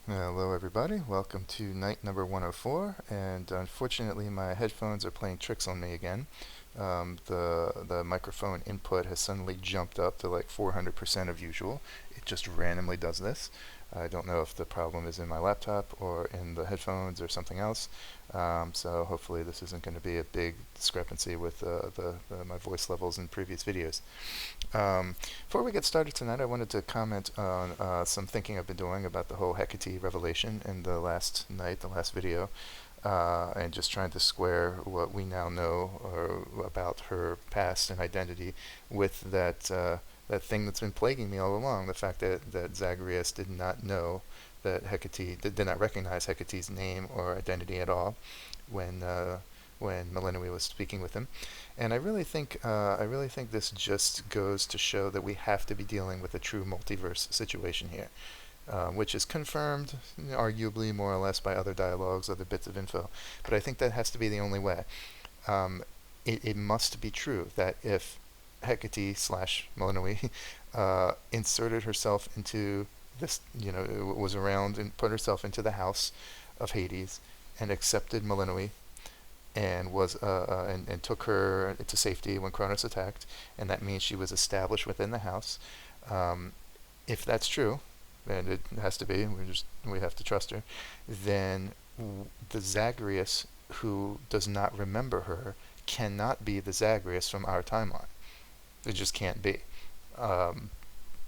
Hello everybody, welcome to night number 104, and unfortunately my headphones are playing tricks on me again. The microphone input has suddenly jumped up to like 400% of usual. It just randomly does this. I don't know if the problem is in my laptop or in the headphones or something else. So hopefully this isn't going to be a big discrepancy with my voice levels in previous videos. Before we get started tonight, I wanted to comment on some thinking I've been doing about the whole Hecate revelation in the last video, and just trying to square what we now know about her past and identity with that thing that's been plaguing me all along, the fact that Zagreus did not know that Hecate, did not recognize Hecate's name or identity at all when Melinoë was speaking with him. And I really think this just goes to show that we have to be dealing with a true multiverse situation here, which is confirmed, arguably more or less, by other dialogues, other bits of info. But I think that has to be the only way. It must be true that if Hecate slash Melinoë inserted herself into this, was around and put herself into the house of Hades and accepted Melinoë and and took her to safety when Chronos attacked, and that means she was established within the house. If that's true, and it has to be, we have to trust her, then the Zagreus who does not remember her cannot be the Zagreus from our timeline. It just can't be.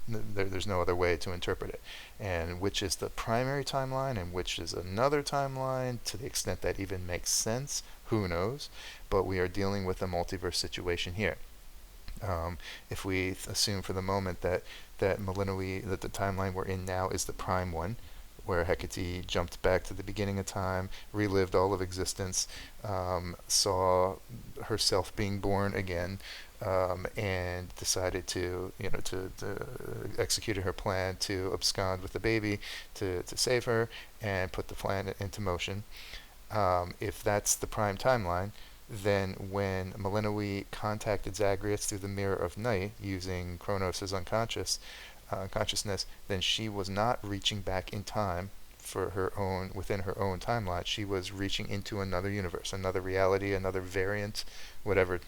There's no other way to interpret it. And which is the primary timeline and which is another timeline, to the extent that even makes sense, who knows? But we are dealing with a multiverse situation here. If we assume for the moment that Melinoë, that the timeline we're in now is the prime one, where Hecate jumped back to the beginning of time, relived all of existence, saw herself being born again, and decided to execute her plan to abscond with the baby to save her and put the plan into motion. If that's the prime timeline, then when Melinoë contacted Zagreus through the Mirror of Night using Chronos' consciousness, then she was not reaching back in time for within her own timeline. She was reaching into another universe, another reality, another variant, whatever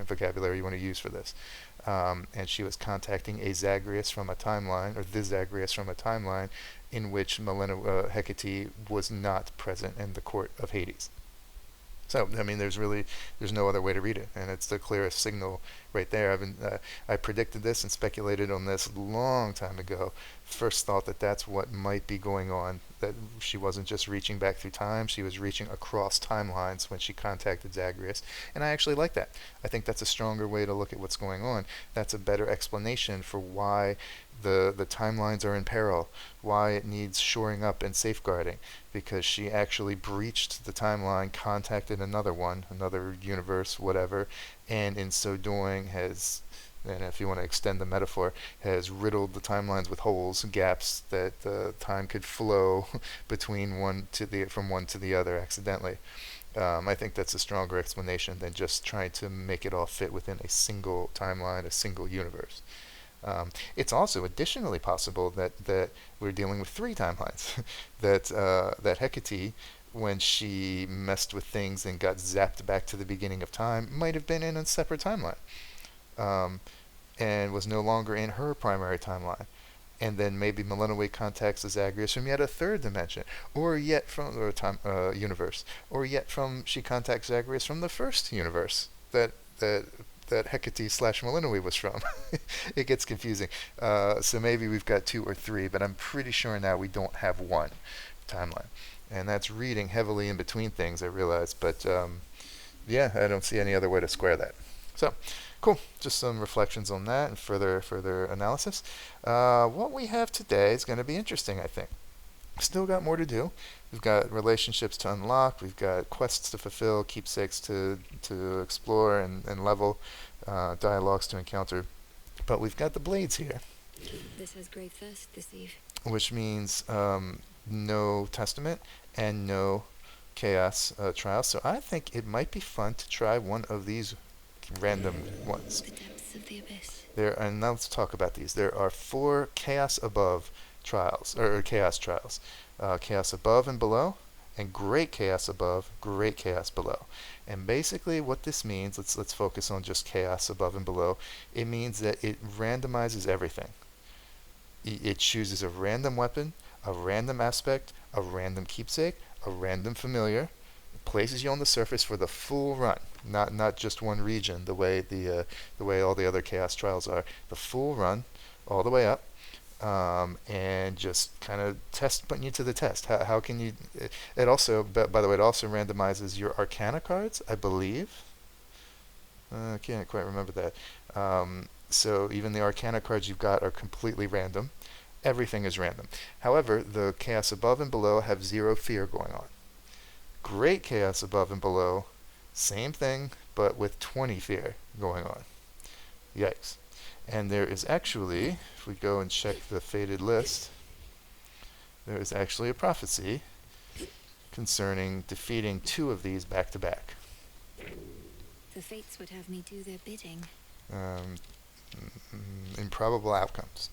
vocabulary you want to use for this. And she was contacting a Zagreus from a timeline, or the Zagreus from a timeline in which Hecate was not present in the court of Hades. So, I mean, there's no other way to read it, and it's the clearest signal right there. I predicted this and speculated on this a long time ago. First thought that that's what might be going on, that she wasn't just reaching back through time, she was reaching across timelines when she contacted Zagreus, and I actually like that. I think that's a stronger way to look at what's going on. That's a better explanation for why the timelines are in peril, why it needs shoring up and safeguarding, because she actually breached the timeline, contacted another one, another universe, whatever, and in so doing has, and if you want to extend the metaphor, has riddled the timelines with holes, gaps that time could flow between from one to the other accidentally. I think that's a stronger explanation than just trying to make it all fit within a single timeline, a single universe. It's also additionally possible that we're dealing with three timelines. that Hecate, when she messed with things and got zapped back to the beginning of time, might have been in a separate timeline, and was no longer in her primary timeline. And then maybe Melinoë contacts the Zagreus from yet a third dimension, or yet from universe, or yet she contacts Zagreus from the first universe that Hecate slash Melinoë was from. It gets confusing. So maybe we've got two or three, but I'm pretty sure now we don't have one timeline. And that's reading heavily in between things, I realize. But yeah, I don't see any other way to square that. So, cool. Just some reflections on that and further analysis. What we have today is going to be interesting, I think. Still got more to do. We've got relationships to unlock. We've got quests to fulfill, keepsakes to explore and level, dialogues to encounter. But we've got the blades here. This has great thirst this eve. Which means no testament and no chaos trials. So I think it might be fun to try one of these random ones. The depths of the abyss. And now let's talk about these. There are 4 chaos above trials, or chaos trials. chaos above and below, and great chaos above, great chaos below. And basically what this means, let's focus on just chaos above and below. It means that it randomizes everything. It chooses a random weapon, a random aspect, a random keepsake, a random familiar, places you on the surface for the full run, not just one region, the way the way all the other chaos trials are. The full run, all the way up, and just kind of putting you to the test. How can you? It also, by the way, it also randomizes your Arcana cards, I believe. I can't quite remember that. So even the Arcana cards you've got are completely random. Everything is random. However, the chaos above and below have 0 fear going on. Great chaos above and below, same thing, but with 20 fear going on. Yikes. And there is actually, if we go and check the fated list, there is actually a prophecy concerning defeating 2 of these back to back. The fates would have me do their bidding. Improbable outcomes.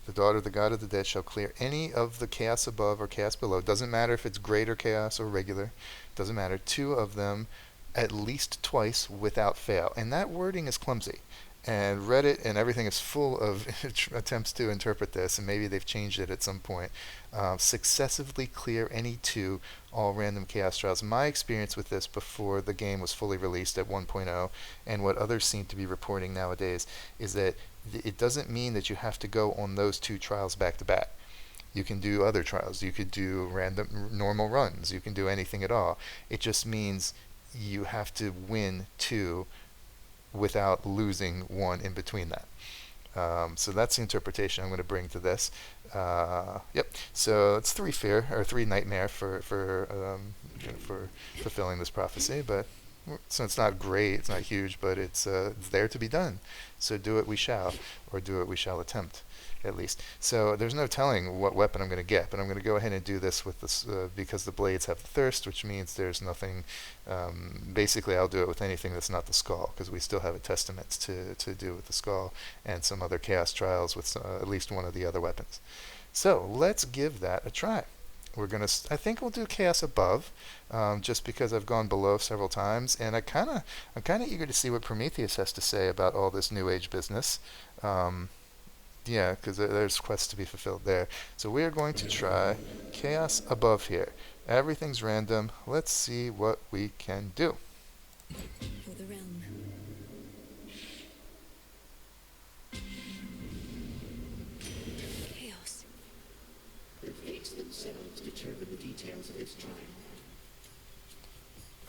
The daughter of the god of the dead shall clear any of the chaos above or chaos below. Doesn't matter if it's greater chaos or regular. Doesn't matter. 2 of them at least twice without fail. And that wording is clumsy. And Reddit and everything is full of attempts to interpret this, and maybe they've changed it at some point. Successively clear any 2 all random chaos trials. My experience with this before the game was fully released at 1.0, and what others seem to be reporting nowadays, is that it doesn't mean that you have to go on those 2 trials back to back. You can do other trials. You could do random normal runs. You can do anything at all. It just means you have to win 2 without losing 1 in between that. So that's the interpretation I'm going to bring to this. Yep. So it's 3 fear or 3 nightmare for fulfilling this prophecy. But so it's not great, it's not huge, but it's there to be done. So do it we shall, or do it we shall attempt, at least. So there's no telling what weapon I'm going to get, but I'm going to go ahead and do this with this because the blades have the thirst, which means there's nothing. Basically, I'll do it with anything that's not the skull, because we still have a testament to do with the skull and some other chaos trials with at least one of the other weapons. So let's give that a try. We're gonna. I think we'll do chaos above, just because I've gone below several times, and I'm kind of eager to see what Prometheus has to say about all this New Age business. Yeah, because there's quests to be fulfilled there. So we are going to try chaos above here. Everything's random. Let's see what we can do. For the realm. Chaos. The fates themselves determine the details of its trial.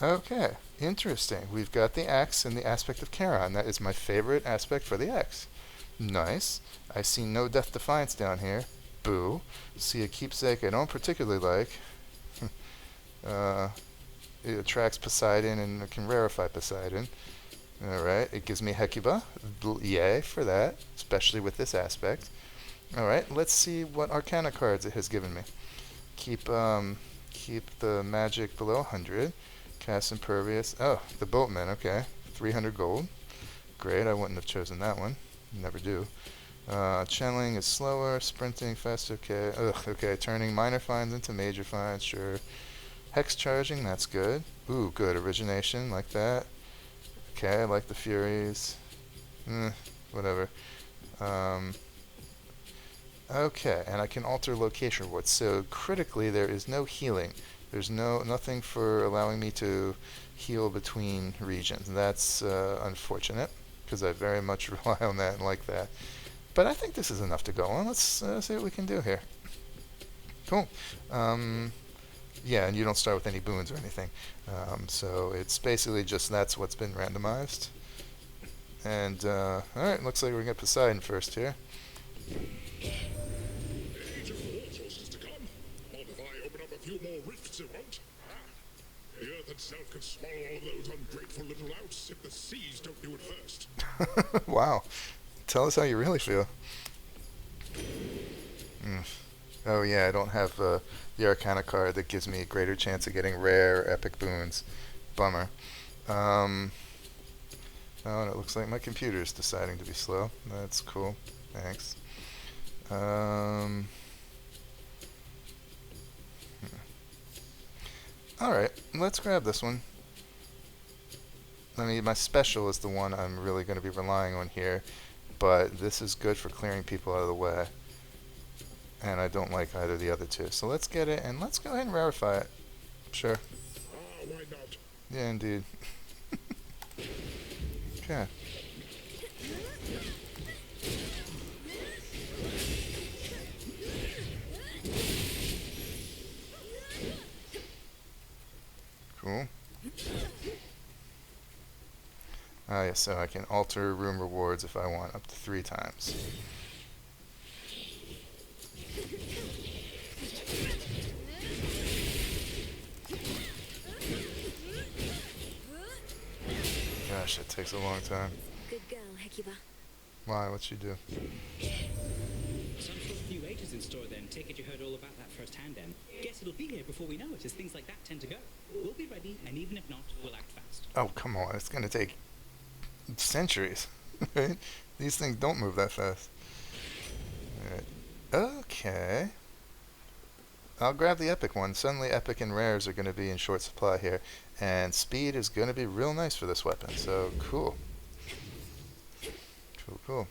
Okay, interesting. We've got the axe and the aspect of Charon. That is my favorite aspect for the axe. Nice. I see no Death Defiance down here. Boo. See a keepsake I don't particularly like. It attracts Poseidon and can rarefy Poseidon. Alright, it gives me Hecuba. Yay for that, especially with this aspect. Alright, let's see what Arcana cards it has given me. Keep the magic below 100. Cast Impervious. Oh, the Boatman, okay. 300 gold. Great, I wouldn't have chosen that one. Never do. Channeling is slower, sprinting faster, okay. Okay, turning minor finds into major finds, sure. Hex charging, that's good. Ooh, good. Origination, like that. Okay, I like the Furies. Whatever. Okay, and I can alter location rewards. So critically, there is no healing. There's nothing for allowing me to heal between regions. That's unfortunate, because I very much rely on that and like that. But I think this is enough to go on. Let's see what we can do here. Cool. Yeah, and you don't start with any boons or anything. So it's basically just that's what's been randomized. And, alright, looks like we're going to get Poseidon first here. Age of war sources to come. Not if I open up a few more rifts, it won't. The earth itself could swallow all those ungrateful little outs if the seas don't do it first. Wow. Tell us how you really feel. Oh yeah, I don't have the Arcana card that gives me a greater chance of getting rare or epic boons. Bummer. Oh, and it looks like my computer is deciding to be slow. That's cool. Thanks. Alright, let's grab this one. I mean, my special is the one I'm really going to be relying on here, but this is good for clearing people out of the way. And I don't like either of the other two. So let's get it, and let's go ahead and rarefy it. Sure. Why not? Yeah, indeed. Okay. Cool. Ah, yes, so I can alter room rewards if I want, up to 3 times. Gosh, that takes a long time. Good girl, Hecate. Why? What'd she do? Some sort of new agents in store then. Take it you heard all about that firsthand then. Guess it'll be here before we know it, as things like that tend to go. We'll be ready, and even if not, we'll act fast. Oh, come on. It's going to take centuries. Right? These things don't move that fast. Alright. Okay. I'll grab the epic one. Suddenly epic and rares are going to be in short supply here. And speed is going to be real nice for this weapon. So, cool. Cool, cool.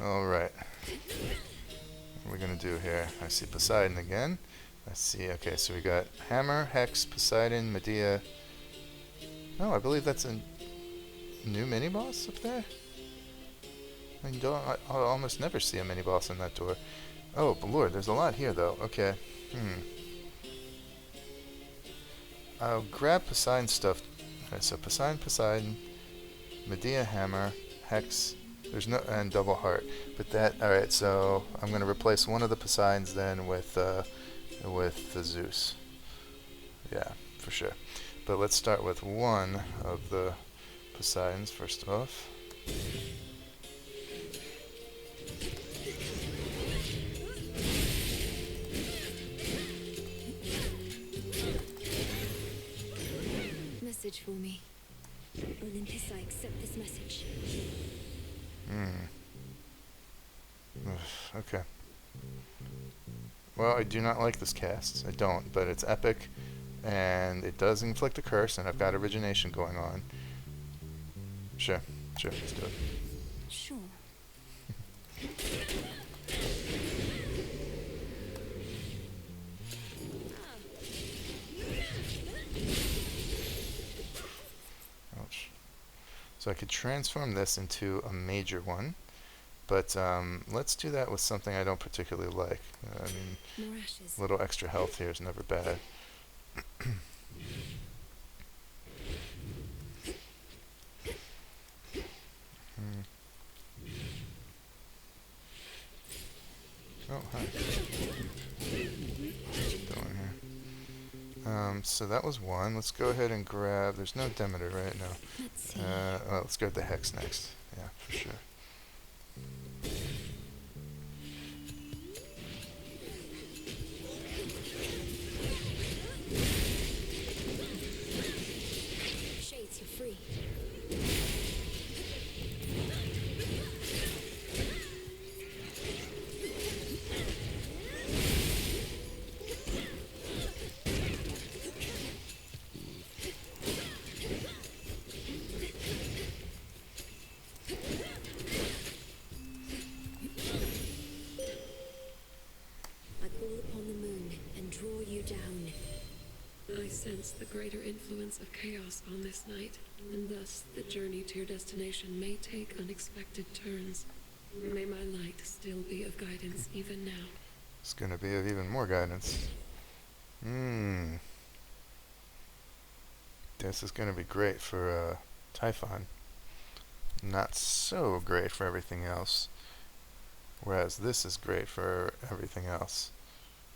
Alright. What are we going to do here? I see Poseidon again. Let's see. Okay, so we got Hammer, Hex, Poseidon, Medea. Oh, I believe that's a new mini-boss up there? I almost never see a mini-boss in that door. Oh, but Lord, there's a lot here, though. Okay. I'll grab Poseidon stuff. Okay, so Poseidon, Medea Hammer, Hex, there's no, and Double Heart. But that, alright, so I'm going to replace one of the Poseidons then with the Zeus. Yeah, for sure. But let's start with one of the Poseidons first off. Message for me. Olympus, I accept this message. Okay. Well, I do not like this cast. I don't, but it's epic, and it does inflict a curse, and I've got origination going on. Sure, let's do it. Sure. Ouch. So I could transform this into a major one, but let's do that with something I don't particularly like. I mean, More ashes. a little extra health here is never bad. Oh, hi. What's it doing here? So that was one. Let's go ahead and grab. There's no Demeter right now. Let's see. Well, let's grab the Hex next. Yeah, for sure. Shades, you're free. I sense the greater influence of chaos on this night, and thus the journey to your destination may take unexpected turns. May my light still be of guidance even now. It's going to be of even more guidance. This is going to be great for Typhon. Not so great for everything else. Whereas this is great for everything else.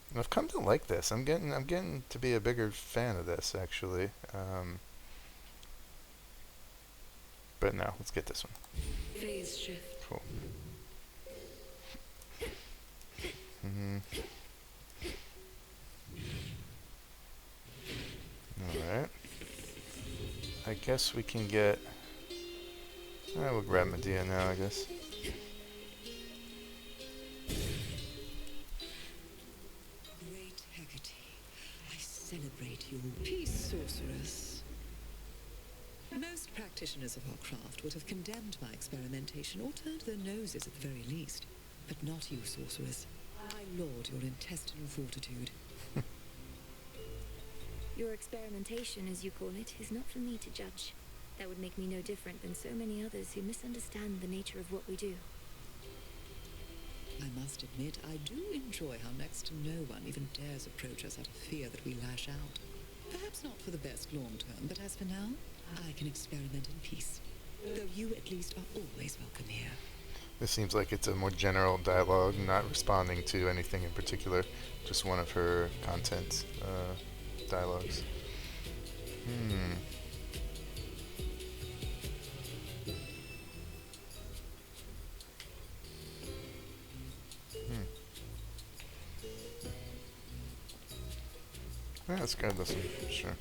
And I've come to like this. I'm getting to be a bigger fan of this, actually. But no, let's get this one. Phase shift. Cool. Alright. I guess we can get... we'll grab Medea now, I guess. at your peace, sorceress. Most practitioners of our craft would have condemned my experimentation or turned their noses at the very least. But not you, sorceress. I laud your intestinal fortitude. Your experimentation, as you call it, is not for me to judge. That would make me no different than so many others who misunderstand the nature of what we do. I must admit, I do enjoy how next to no one even dares approach us out of fear that we lash out. Perhaps not for the best long term, but as for now, I can experiment in peace. Though you at least are always welcome here. This seems like it's a more general dialogue, not responding to anything in particular, just one of her content dialogues. Yeah, let's grab this one, sure. Oh,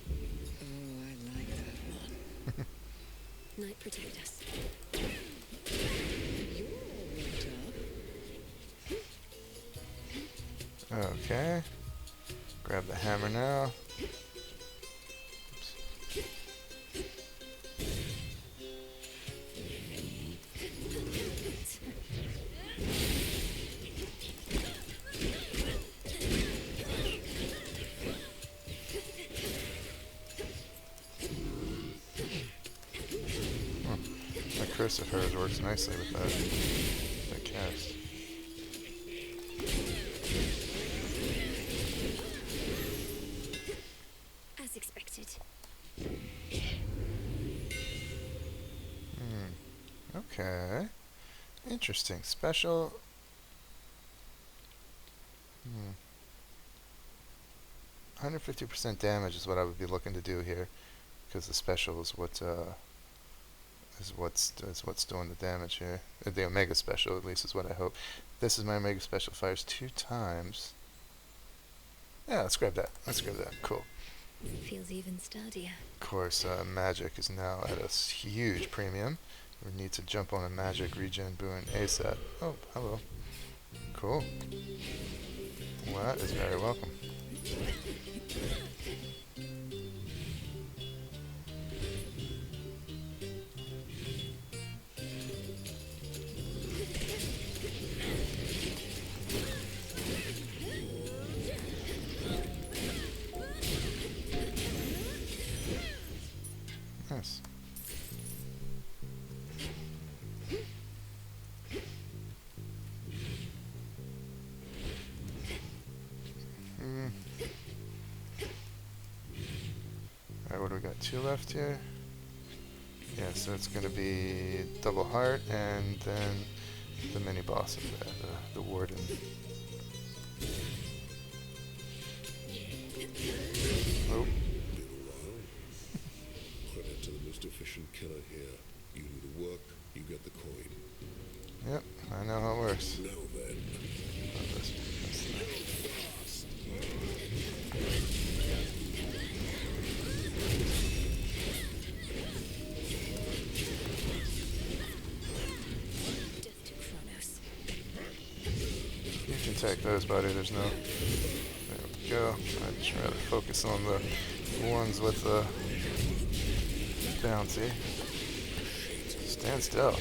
I like that one. Night protect us. You're all right up. Okay. Grab the hammer now. That curse of hers works nicely with that cast. As expected. Okay. Interesting. Special. 150% damage is what I would be looking to do here, because the special is what's doing the damage here. The Omega special, at least, is what I hope. This is my Omega special. Fires 2 times. Yeah, let's grab that. Cool. Feels even sturdier. Of course, magic is now at a huge premium. We need to jump on a magic regen boon ASAP. Oh, hello. Cool. Well, that is very welcome. Nice. Alright, what do we got? 2 left here? Yeah, so it's going to be double heart and then the mini boss of that, the warden. Oh. Credit to the most efficient killer here. You do the work, you get the coin. Yep, I know how it works. Now then. Death to Chronos. You can take those, buddy. There's no... There we go. I'd just rather focus on the ones with the bounty. Stand still.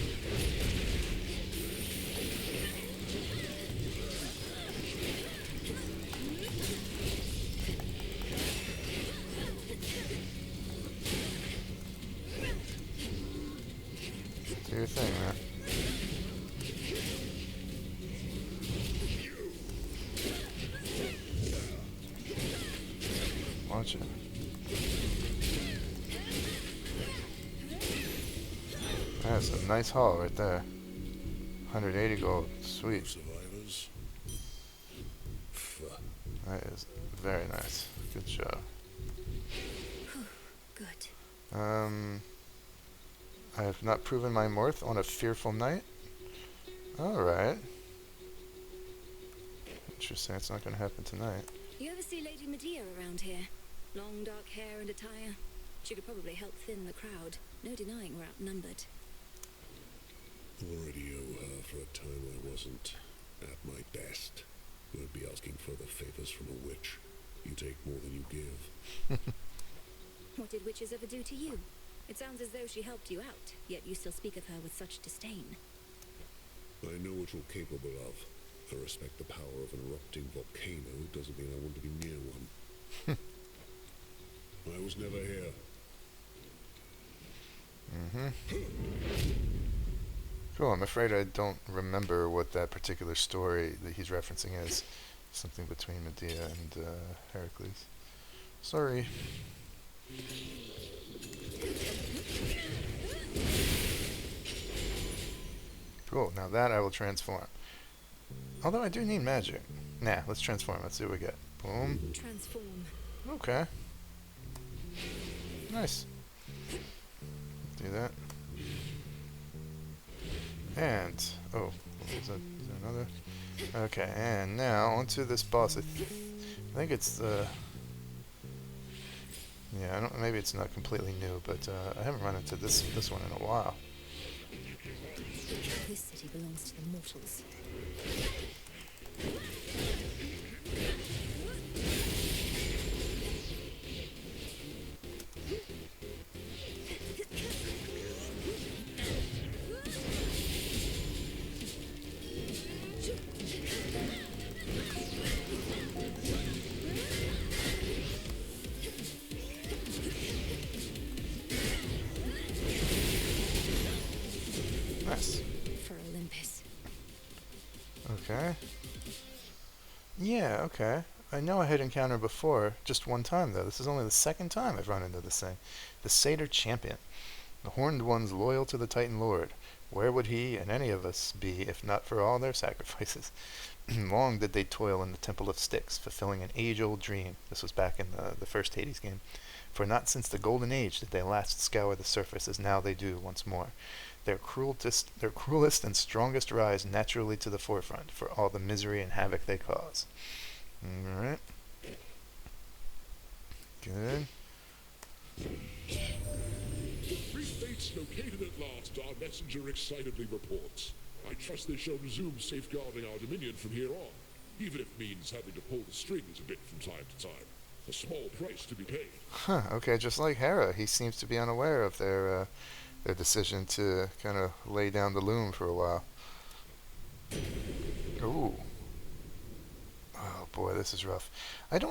Do your thing, man. Watch it. That's a nice haul right there. 180 gold. Sweet. Survivors. That is very nice. Good job. Good. I have not proven my worth on a fearful night. Alright. Interesting, it's not going to happen tonight. You ever see Lady Medea around here? Long dark hair and attire. She could probably help thin the crowd. No denying we're outnumbered. Already owe her for a time I wasn't at my best. You'd be asking further favors from a witch. You take more than you give. What did witches ever do to you? It sounds as though she helped you out, yet you still speak of her with such disdain. I know what you're capable of. I respect the power of an erupting volcano. Doesn't mean I want to be near one. I was never here. Cool, I'm afraid I don't remember what that particular story that he's referencing is. Something between Medea and Heracles. Sorry. Cool, now that I will transform. Although I do need magic. Nah, let's transform. Let's see what we get. Boom. Transform. Okay. Nice. Do that. And, oh, is that another? Okay, and now onto this boss. I think it's the... Yeah, I don't. Maybe it's not completely new, but I haven't run into this one in a while. This city belongs to the mortals. Nice. For Olympus. Okay. Yeah, okay. I know I had encountered before, just one time though. This is only the second time I've run into this thing. The Satyr Champion. The horned ones loyal to the Titan Lord. Where would he and any of us be if not for all their sacrifices? Long did they toil in the Temple of Styx, fulfilling an age-old dream. This was back in the first Hades game. For not since the Golden Age did they last scour the surface as now they do once more. Their cruelest and strongest rise naturally to the forefront for all the misery and havoc they cause. Alright. Good. Three fates located at last, our messenger excitedly reports. I trust they shall resume safeguarding our dominion from here on, even if it means having to pull the strings a bit from time to time. A small price to be paid. Huh, okay, just like Hera, he seems to be unaware of their decision to kind of lay down the loom for a while. Ooh. Oh boy, this is rough. I'm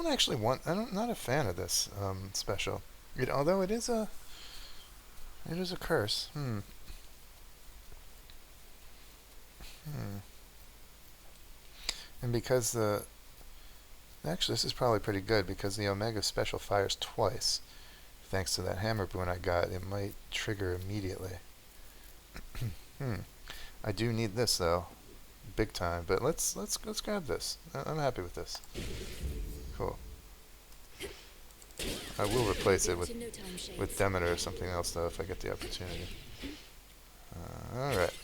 not a fan of this special. Although it is a curse. And because actually this is probably pretty good because the Omega special fires twice. Thanks to that hammer boon I got, it might trigger immediately. I do need this though, big time. But let's grab this. I'm happy with this. Cool. I will replace it with Demeter or something else though if I get the opportunity. All right.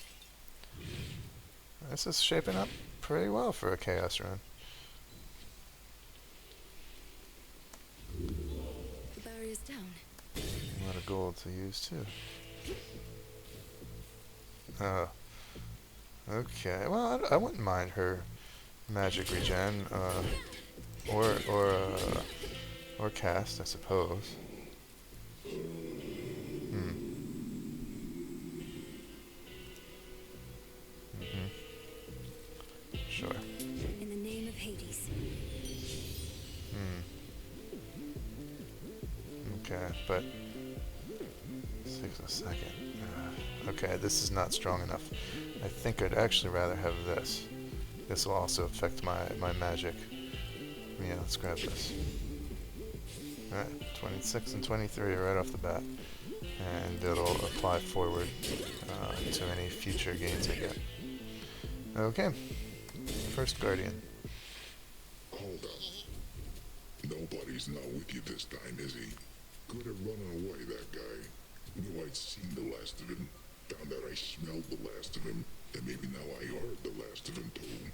This is shaping up pretty well for a Chaos run. The barrier's down. A lot of gold to use too. Okay. Well, I wouldn't mind her magic regen, or cast, I suppose. Sure. In the name of Hades. Okay, but it takes a second. Okay, this is not strong enough. I think I'd actually rather have this. This will also affect my magic. Yeah, let's grab this. Alright, 26 and 23 right off the bat. And it'll apply forward to any future gains I get. Okay, first Guardian. Hold up. Nobody's not with you this time, is he? Good at running away, that guy. Knew I'd seen the last of him. Found out I smelled the last of him. And maybe now I heard the last of him too.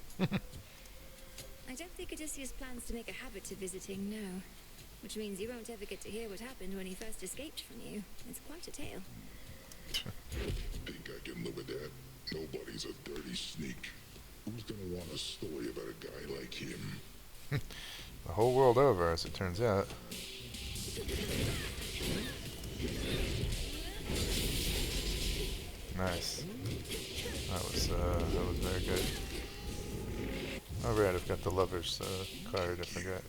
I don't think Odysseus plans to make a habit of visiting, no. Which means you won't ever get to hear what happened when he first escaped from you. It's quite a tale. Think I can live with that? Nobody's a dirty sneak. Who's gonna want a story about a guy like him? The whole world over, as it turns out. Nice. That was very good. Oh right, I've got the lover's card, I forgot.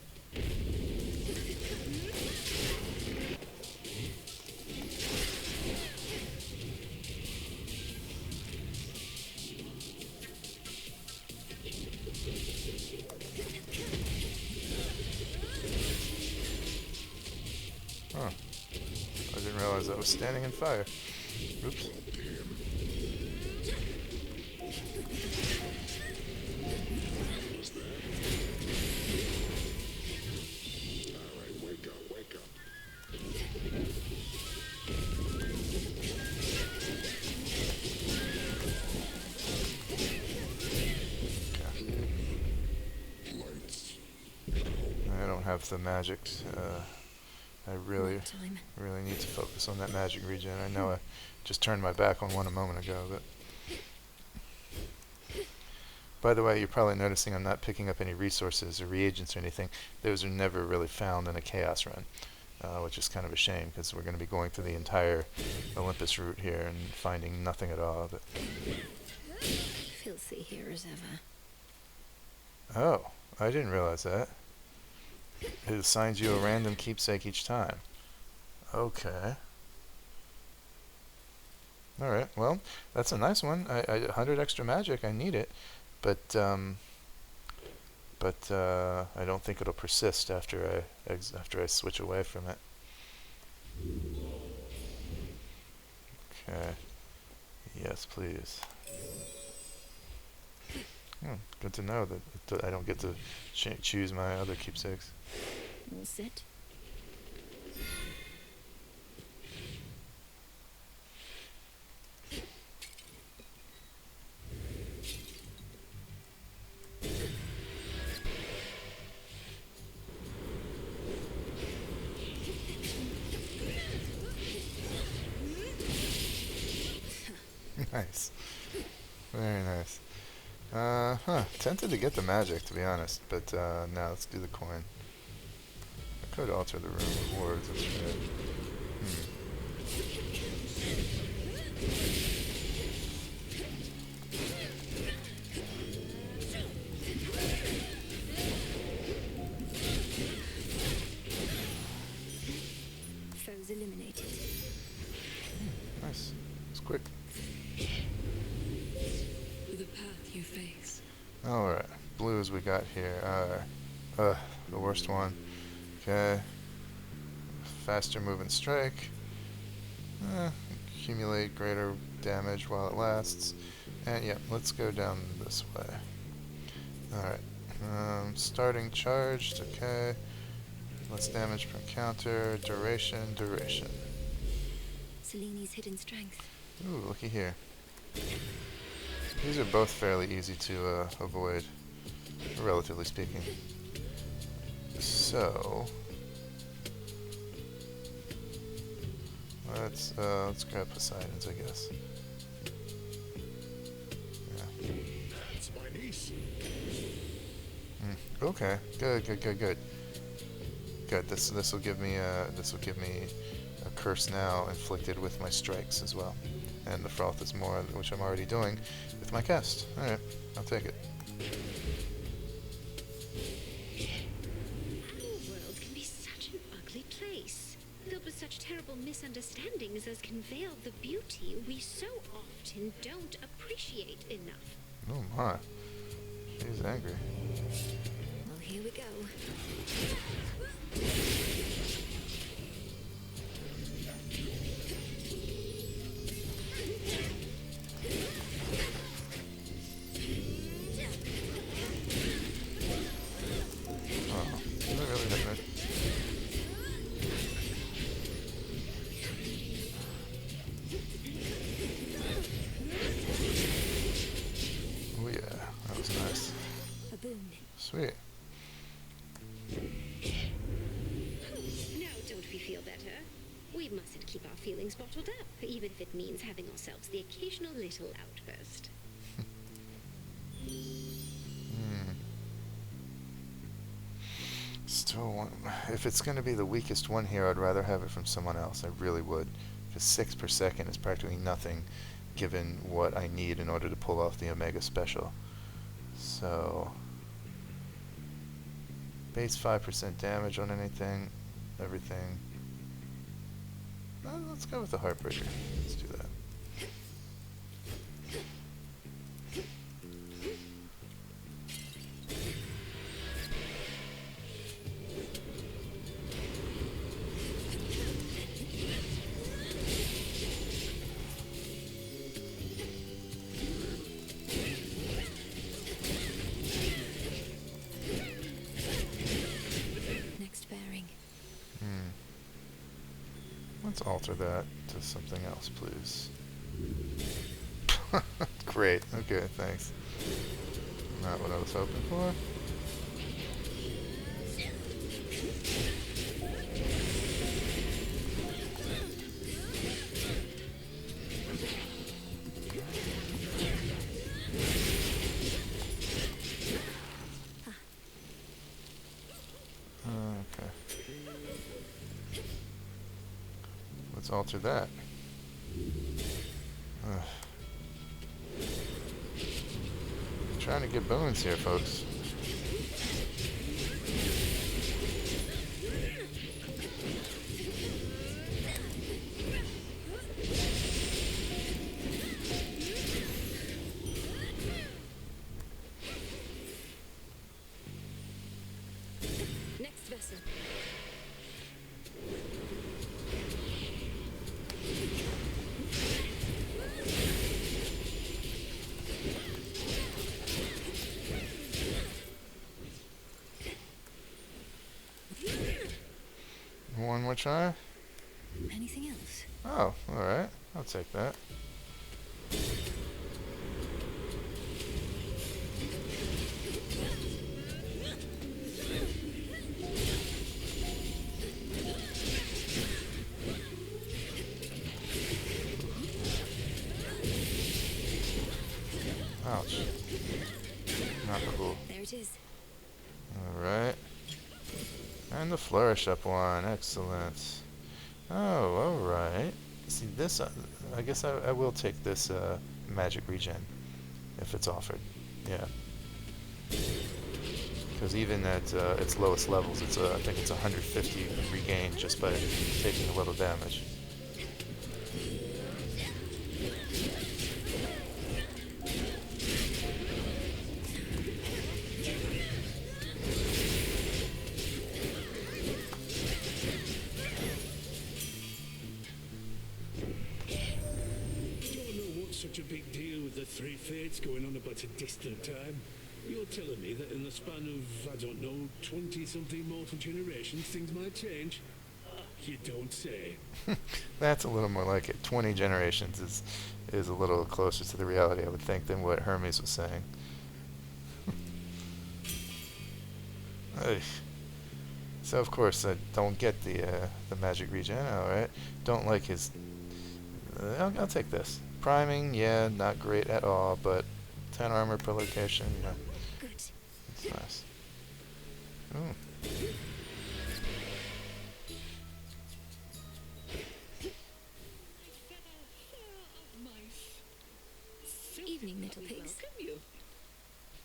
Huh. I didn't realize I was standing in fire. Oops. I don't have the magic. I really need to focus on that magic regen. I know I just turned my back on one a moment ago, but by the way, you're probably noticing I'm not picking up any resources or reagents or anything. Those are never really found in a chaos run, which is kind of a shame because we're going to be going through the entire Olympus route here and finding nothing at all. But Filthy here as ever. oh, I didn't realize that. It assigns you a random keepsake each time. Okay. Alright, well, that's a nice one. 100 extra magic, I need it. But I don't think it'll persist after I switch away from it. Okay. Yes, please. Good to know that I don't get to choose my other keepsakes. All set. Nice. Very nice. Tempted to get the magic, to be honest, but now let's do the coin. I could alter the room with words, that's right. Foes eliminated. Nice. It's quick. The path you face. Alright, blues we got here are the worst one. Okay. Faster moving strike. Accumulate greater damage while it lasts. And yeah, let's go down this way. Alright. Starting charged, okay. Less damage per encounter, duration. Seleni's hidden strength. Ooh, looky here. These are both fairly easy to avoid, relatively speaking. So let's grab Poseidon's, I guess. Yeah. That's my niece. Okay. Good. This will give me a curse now inflicted with my strikes as well, and the froth is more, which I'm already doing with my cast. All right, I'll take it. Our world can be such an ugly place, filled with such terrible misunderstandings as can veil the beauty we so often don't appreciate enough. Oh my, she's angry. Well, here we go. Oh yeah, that was nice. A boon. Sweet. Now, don't we feel better? We mustn't keep our feelings bottled up, even if it means having ourselves the occasional little outburst. if it's going to be the weakest one here, I'd rather have it from someone else. I really would. Because 6 per second is practically nothing given what I need in order to pull off the Omega Special. So, base 5% damage on anything, everything. Let's go with the Heartbreaker. Let's do that. Let's alter that to something else, please. Great. Okay, thanks. Not what I was hoping for. Let's alter that. I'm trying to get bones here, folks. Next vessel. One more try? Anything else? Oh, alright. I'll take that. Ouch. Not cool. There it is. Alright. And the flourish up one. Excellent. Oh, alright. See, this, I guess I will take this magic regen if it's offered. Yeah. Because even at its lowest levels, it's I think it's 150 regained just by taking a little damage. Such a big deal with the three fates going on about a distant time. You're telling me that in the span of, I don't know, 20-something mortal generations, things might change? You don't say. That's a little more like it. 20 generations is a little closer to the reality, I would think, than what Hermes was saying. So of course I don't get the magic regen. All right, don't like his. I'll take this. Priming, yeah, not great at all, but 10 armor per location, yeah. Good. It's nice. Ooh. Evening, little pigs. Welcome you.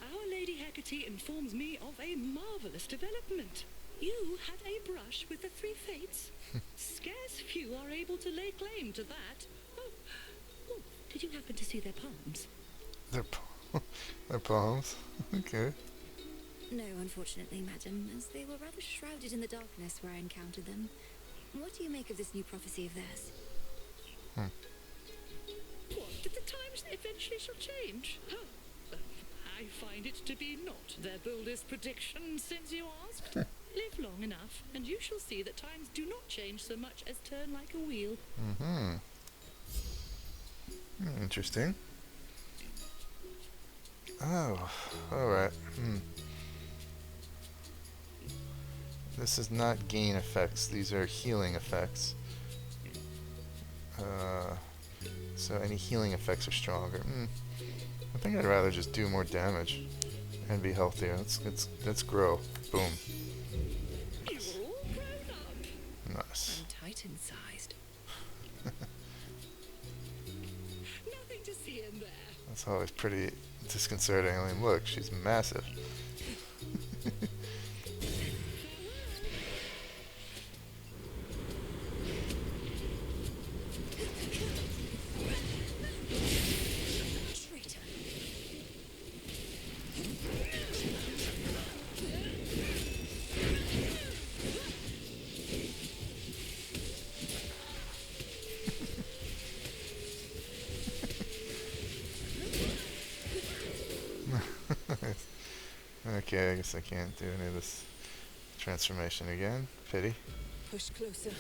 Our Lady Hecate informs me of a marvelous development. You had a brush with the three fates. Scarce few are able to lay claim to that. Oh, did you happen to see their palms? Their palms? Okay. No, unfortunately, madam, as they were rather shrouded in the darkness where I encountered them. What do you make of this new prophecy of theirs? What, did the times eventually shall change? I find it to be not their boldest prediction since you asked. Live long enough, and you shall see that times do not change so much as turn like a wheel. Interesting. Oh, alright. This is not gain effects, these are healing effects. So any healing effects are stronger. I think I'd rather just do more damage and be healthier. Let's grow. Boom. You were all Nice. I'm Titan-sized. Nothing to see in there. That's always pretty disconcerting. I mean, look, she's massive. Traitor. Okay, I guess I can't do any of this transformation again. Pity. Push closer.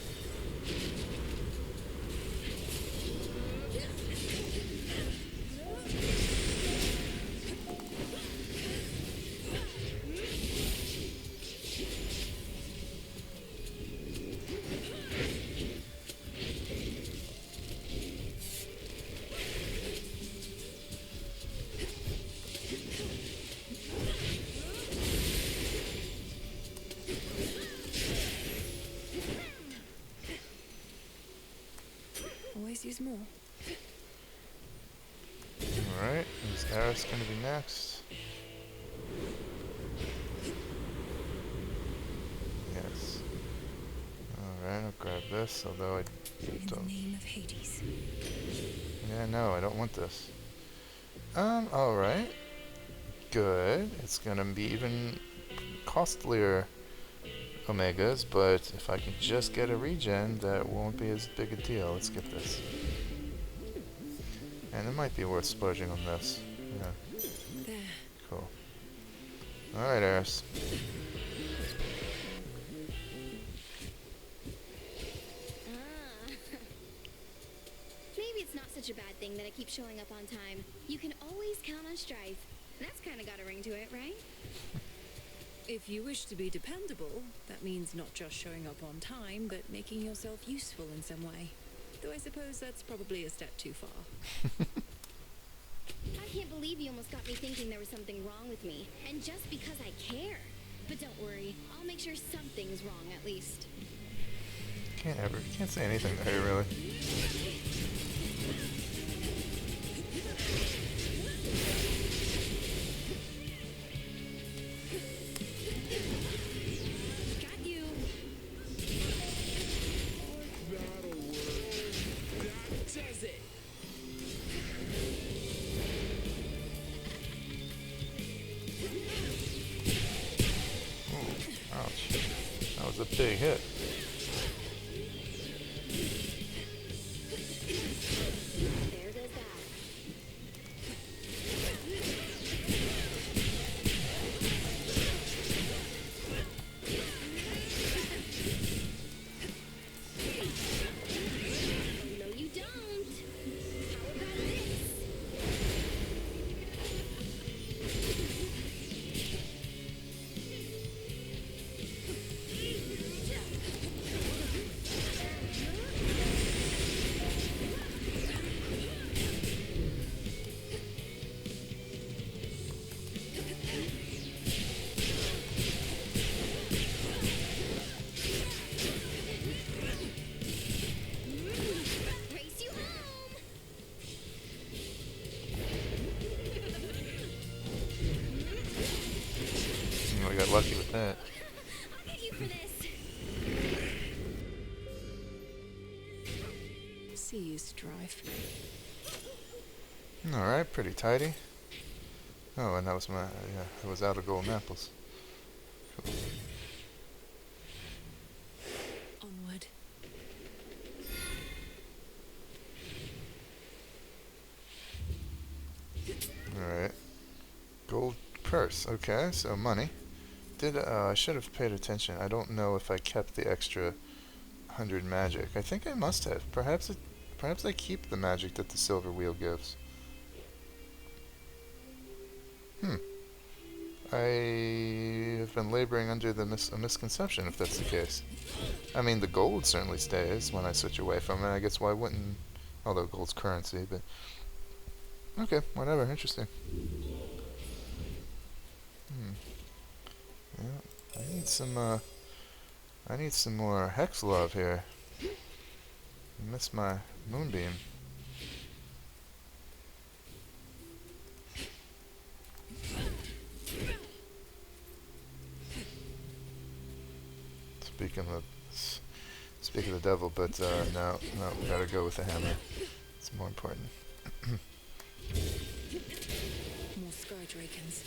Always use more. Alright, is Eris going to be next? Yes. Alright, I'll grab this, although I In the don't. name of Hades. Yeah, no, I don't want this. Alright. Good. It's going to be even costlier Omegas, but if I can just get a regen, that won't be as big a deal. Let's get this. And it might be worth splurging on this. Yeah. There. Cool. Alright, Eris. Maybe it's not such a bad thing that I keep showing up on time. You can always count on Strife. That's kind of got a ring to it, right? If you wish to be dependable, that means not just showing up on time, but making yourself useful in some way. Though I suppose that's probably a step too far. I can't believe you almost got me thinking there was something wrong with me. And just because I care. But don't worry, I'll make sure something's wrong at least. Can't say anything to her, really. Got you! That'll work. That does it. Ooh, ouch. That was a big hit. There goes that. No, you don't. How about this? Race you home. We got lucky with that. I'll get you for this. See you, Strife. Alright, pretty tidy. Oh, and that was my, yeah, it was out of golden apples. Cool. Onward. Alright. Gold purse. Okay, so money. I should have paid attention. I don't know if I kept the extra 100 magic. I think I must have. Perhaps I keep the magic that the silver wheel gives. I have been laboring under a misconception, if that's the case. I mean, the gold certainly stays when I switch away from it. I guess why wouldn't... Although gold's currency, but... Okay, whatever. Interesting. Yeah, I need some, I need some more hex love here. I missed my moonbeam. Speak of the devil, but no, gotta go with the hammer. It's more important. More sky dragons.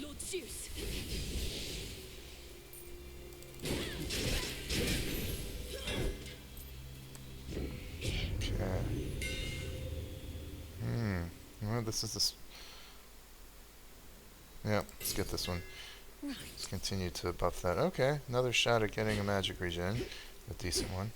Lord Zeus. Okay. Well, this is this. Yeah, let's get this one. Let's continue to buff that. Okay, another shot at getting a magic regen. A decent one.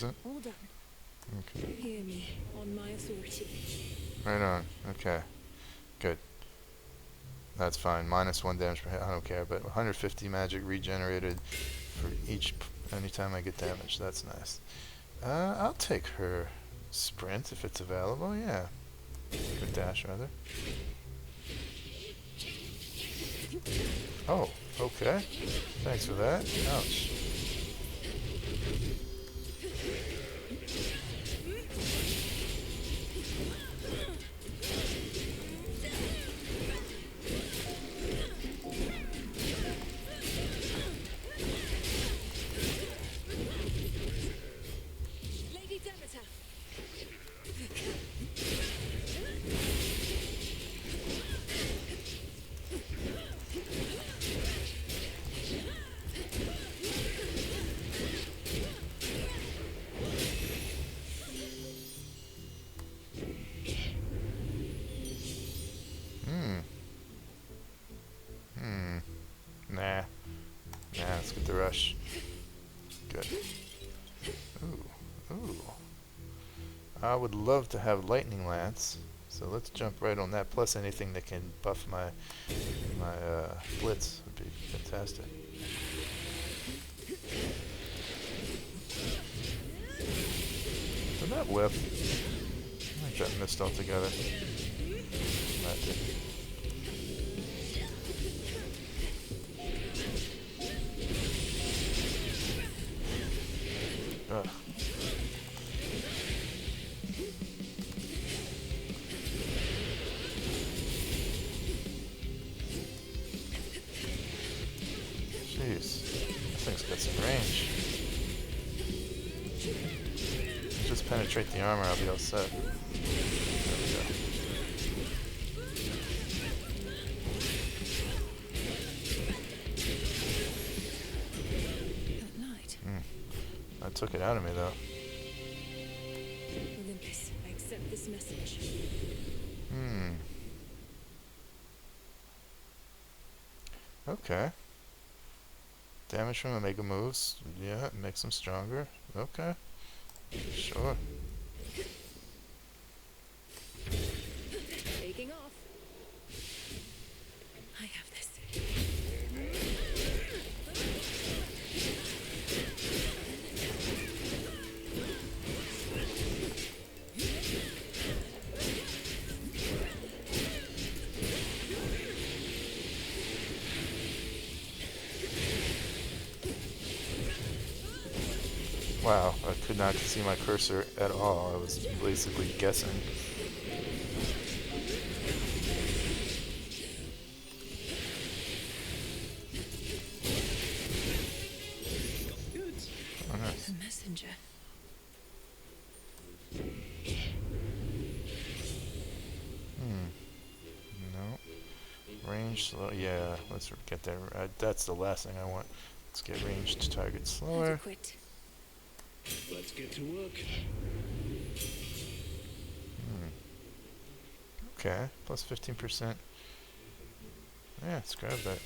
It? All done. Okay. Hear me on my authority. Right on. Okay. Good. That's fine. -1 damage per hit. I don't care. But 150 magic regenerated for each anytime I get damage. That's nice. I'll take her sprint if it's available. Yeah. Or dash rather. Oh. Okay. Thanks for that. Ouch. Nah, let's get the rush. Good. Ooh. I would love to have Lightning Lance, so let's jump right on that. Plus anything that can buff my Blitz would be fantastic. Did that whip? I think that missed altogether. That did. Ugh. Jeez, this thing's got some range. Just penetrate the armor, I'll be all set. There we go. That took it out of me, though. Olympus, I accept this message. Okay. Damage from Omega moves. Yeah, it makes them stronger. Okay. Sure. Taking off. I have this. Wow, I could not see my cursor at all. I was basically guessing. A messenger. Range slow. Yeah, let's get there. That's the last thing I want. Let's get ranged target slower. Adequate. Let's get to work. Okay, plus 15%. Yeah, let's grab that.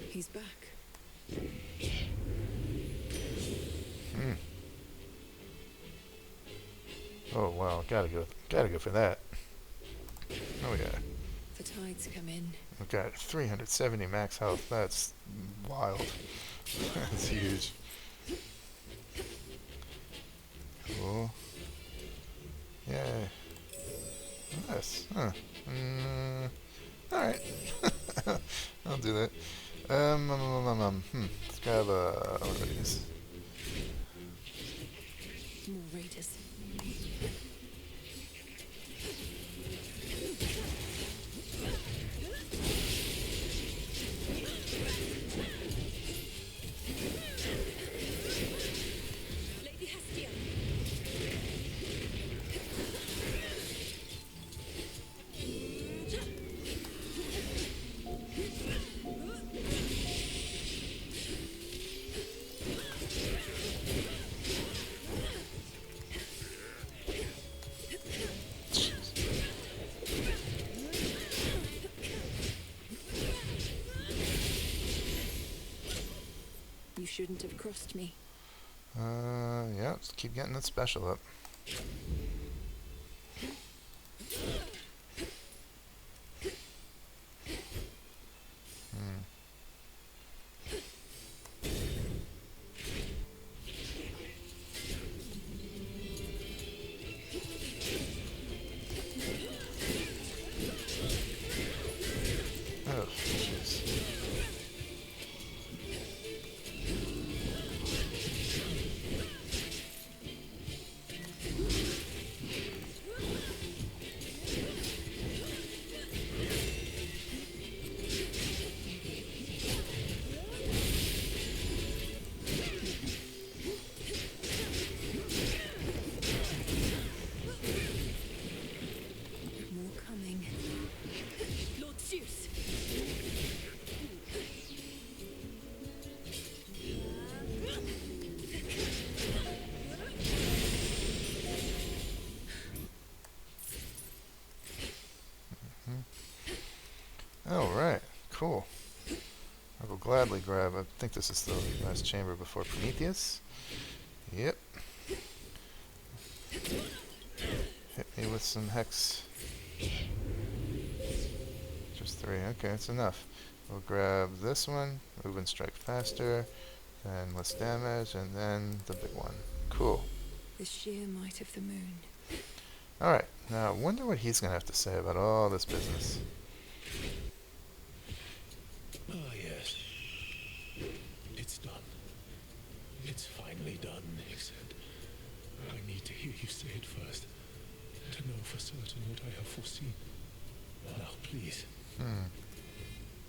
He's back. Oh wow, gotta go for that. Oh yeah. The tides come in. We've got 370 max health. That's wild. That's huge. Cool. Yay. Nice. Huh. Alright. I'll do that. Let's grab one of these. More raiders. Lady Hestia. You shouldn't have crossed me. Yeah, let's keep getting that special up. Oh, jeez. More coming. Lord Zeus. Alright, cool. I will gladly grab, I think this is the last chamber before Prometheus. Yep. Hit me with some hex. Just 3, okay, that's enough. We'll grab this one, move and strike faster, then less damage, and then the big one. Cool. The sheer might of the moon. Alright, now I wonder what he's going to have to say about all this business. Ah, yes. It's done. It's finally done, except I need to hear you say it first, to know for certain what I have foreseen. Now, please.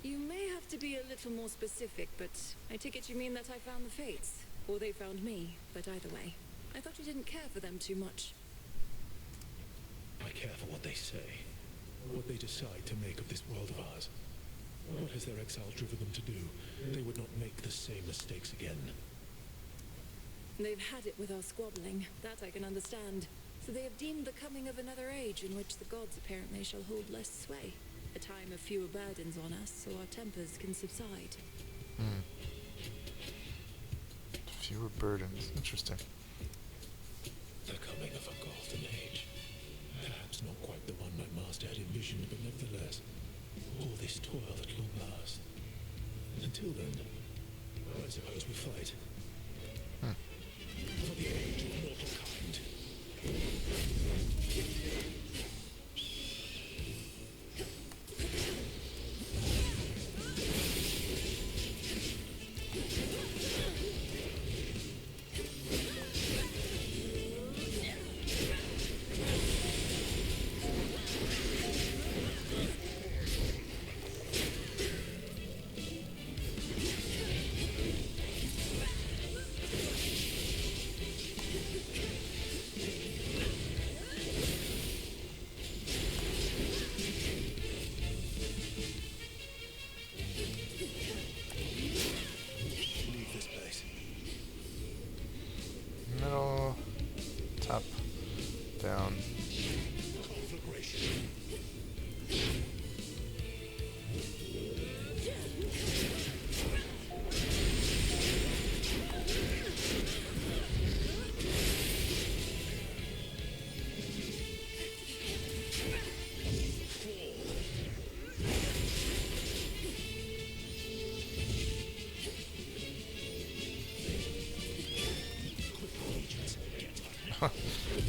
You may have to be a little more specific, but I take it you mean that I found the Fates. Or they found me, but either way. I thought you didn't care for them too much. I care for what they say, what they decide to make of this world of ours. What has their exile driven them to do? They would not make the same mistakes again. They've had it with our squabbling, that I can understand. So they have deemed the coming of another age in which the gods apparently shall hold less sway. A time of fewer burdens on us, so our tempers can subside. Fewer burdens. Interesting. The coming of a golden age. Perhaps not quite the one my master had envisioned, but nevertheless, all this toil at long last. Until then, I suppose we fight. For the age of mortal kind.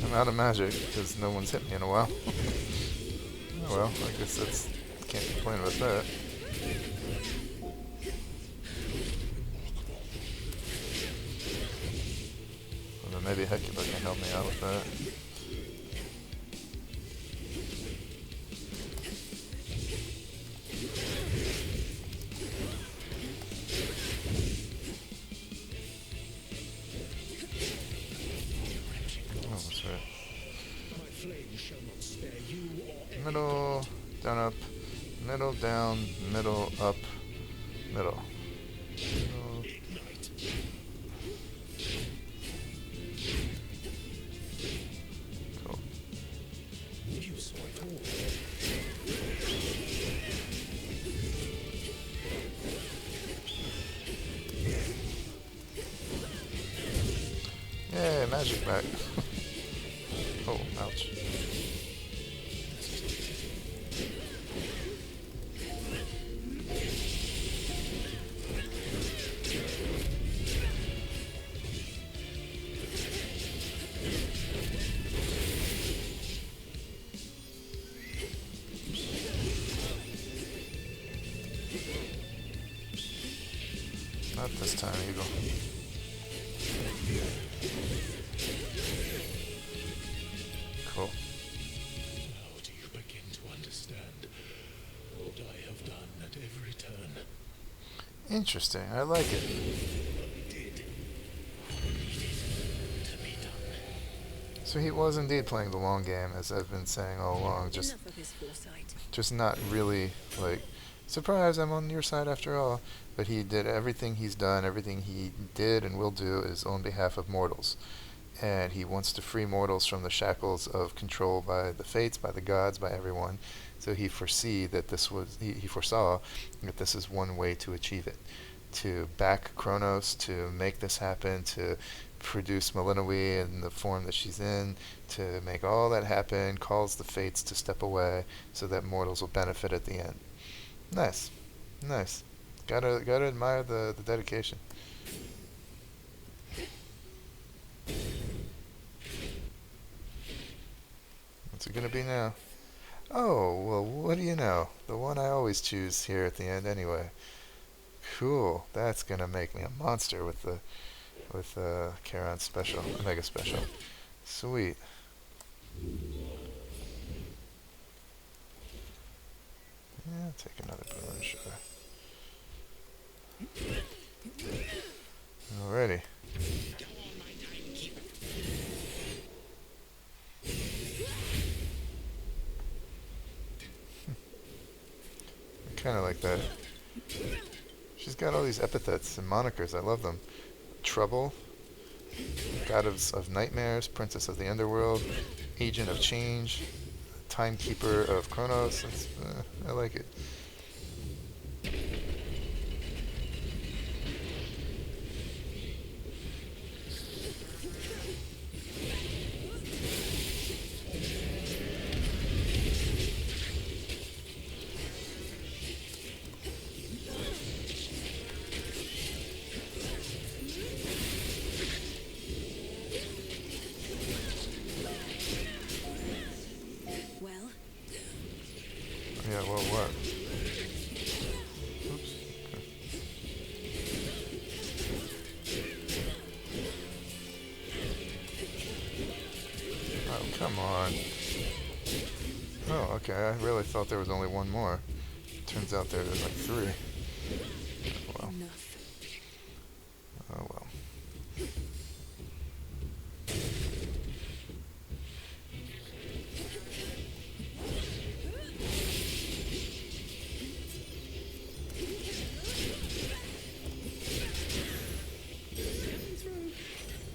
I'm out of magic because no one's hit me in a while. Oh well, I guess that's... can't complain about that. Well, then maybe Hecate can help me out with that. Middle, down, up, middle, down, middle, up, middle. Cool. Yay, magic back. Oh, ouch. Not this time, Eagle. Cool. How do you begin to understand what I have done at every turn? Interesting. I like it. So he was indeed playing the long game, as I've been saying all along. Just not really like, surprise, I'm on your side after all. But he did everything he's done, everything he did and will do is on behalf of mortals. And he wants to free mortals from the shackles of control by the fates, by the gods, by everyone. So he foresaw that this is one way to achieve it. To back Chronos, to make this happen, to produce Melinoë in the form that she's in, to make all that happen, calls the fates to step away so that mortals will benefit at the end. Nice. Nice. Gotta admire the dedication. What's it gonna be now? Oh, well, what do you know? The one I always choose here at the end anyway. Cool. That's gonna make me a monster with Charon's special, mega special. Sweet. Yeah, take another balloon, sure. Alrighty. I kinda like that. She's got all these epithets and monikers, I love them. Trouble, Goddess of Nightmares, Princess of the Underworld, Agent of Change, Timekeeper of Chronos. I like it. Yeah, well, what? Oops. Okay. Oh, come on. Oh, okay. I really thought there was only one more. Turns out there's like three. Oh, well. Oh, well.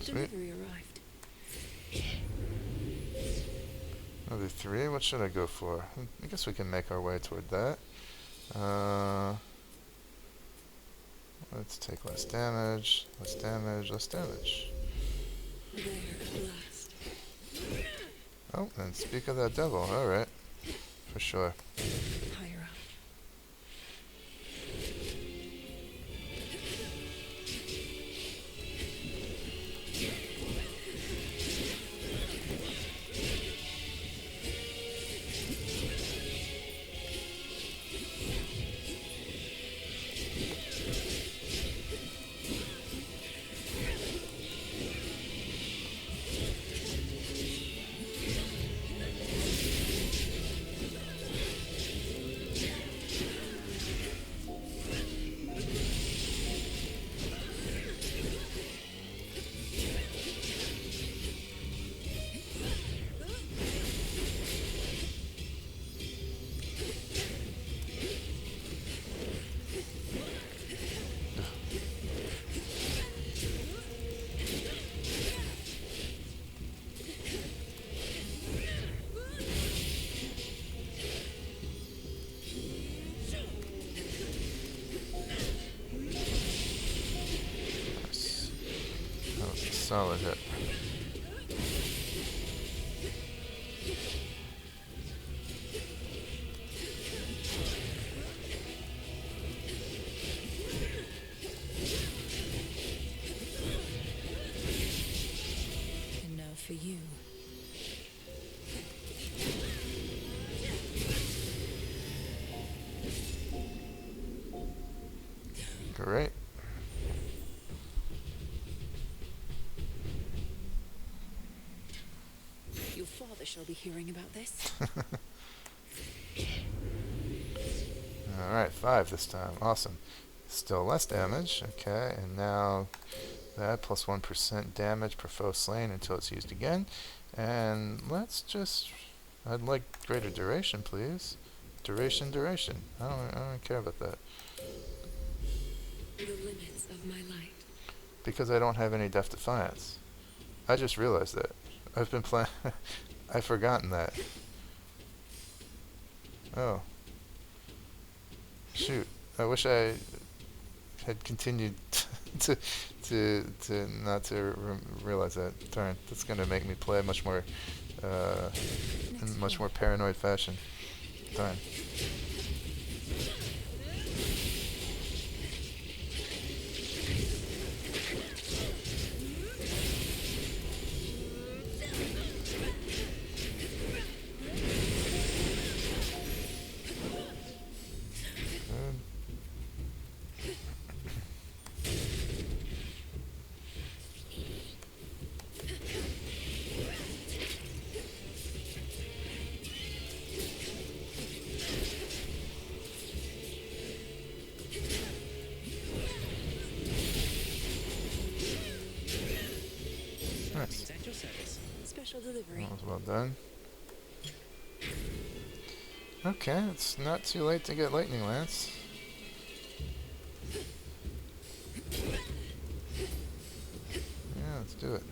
Delivery arrived. Another three? What should I go for? I guess we can make our way toward that. Let's take less damage, less damage, less damage. There at last. Oh, and speak of that devil, alright. For sure. Higher up. solid hit. And now for you. Great. Your father shall be hearing about this. Alright, 5 this time. Awesome. Still less damage. Okay, and now that plus 1% damage per foe slain until it's used again. And let's just... I'd like greater duration, please. Duration. I don't care about that. The limits of my light. Because I don't have any Death Defiance. I just realized that. I've been playing... I've forgotten that. Oh. Shoot. I wish I had continued to not to realize that. Darn. That's going to make me play much more in much more paranoid fashion. Darn. Nice. At your service. Special delivery. That was well done. Okay, it's not too late to get Lightning Lance. Yeah, let's do it.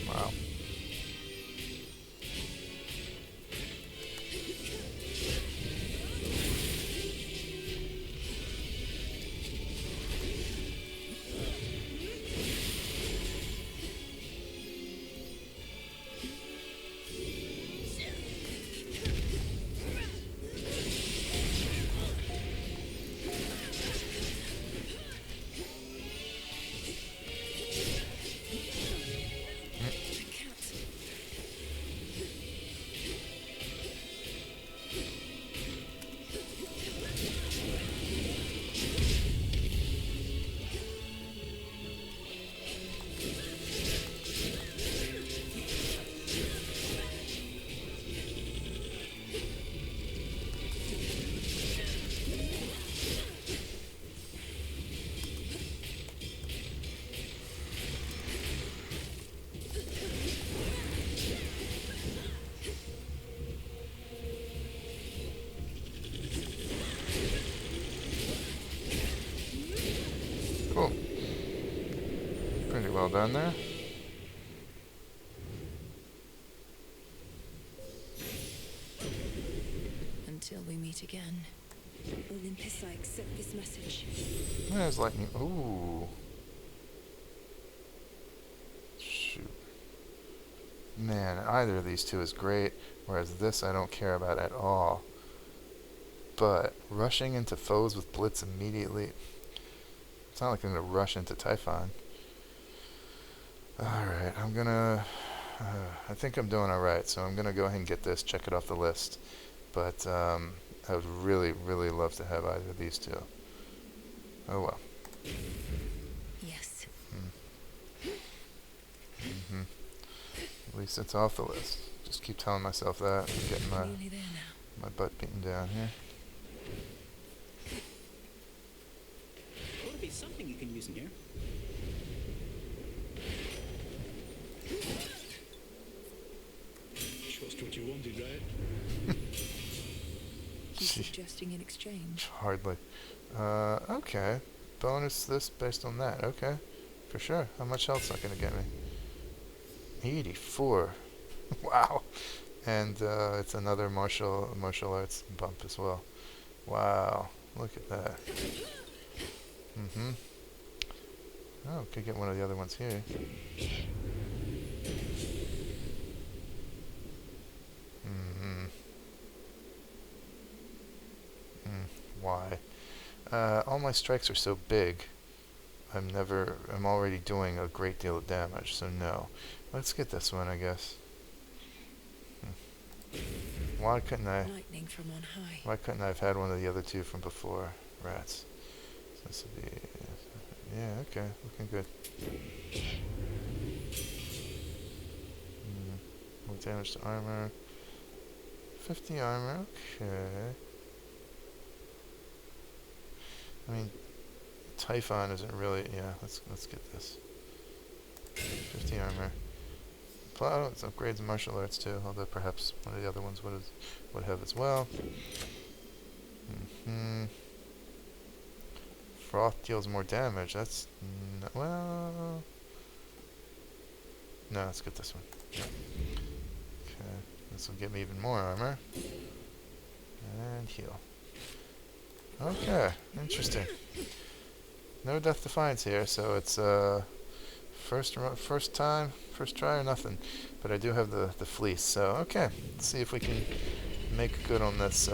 Wow. Cool. Pretty well done there. Until we meet again. Olympus, I accept this message. There's lightning. Ooh. Shoot. Man, either of these two is great, whereas this I don't care about at all. But rushing into foes with Blitz immediately... It's not like I'm going to rush into Typhon. Alright, I'm going to... I think I'm doing alright, so I'm going to go ahead and get this, check it off the list. But I would really, really love to have either of these two. Oh well. Yes. At least it's off the list. Just keep telling myself that. I'm getting Nearly there now. my butt beaten down here. Ought to be be something you can use in here. Just what you wanted, right? He's suggesting in exchange. Hardly. Okay. Bonus this based on that. Okay. For sure. How much health's not gonna get me? 84. Wow. And it's another martial arts bump as well. Wow. Look at that. Mm-hmm. Oh, could get one of the other ones here. Mm-hmm. Why? All my strikes are so big. I'm already doing a great deal of damage, so no. Let's get this one, I guess. Why couldn't I? Lightning from on high. Why couldn't I have had one of the other two from before? Rats. So this would be. Yeah, okay, looking good. More damage to armor. 50 armor. Okay. I mean, Typhon isn't really. Yeah, let's get this. 50 armor. Oh, it upgrades martial arts too, although perhaps one of the other ones would have as well. Froth deals more damage. That's well. No, let's get this one. Okay, this will give me even more armor and heal. Okay, interesting. No death defiance here, so it's first try or nothing. But I do have the fleece, so okay. Let's see if we can make good on this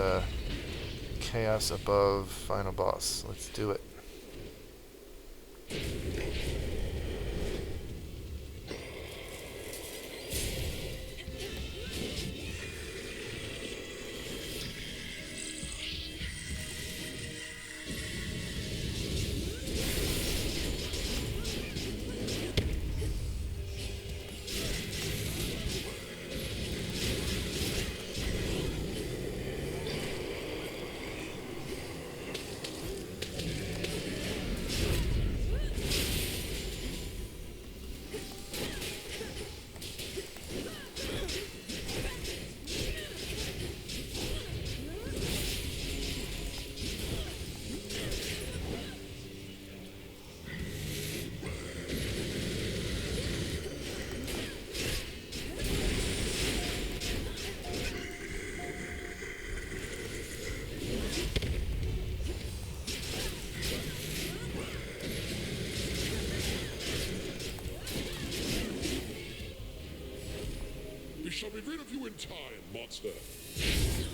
chaos above final boss. Let's do it. Shall be rid of you in time, monster. Not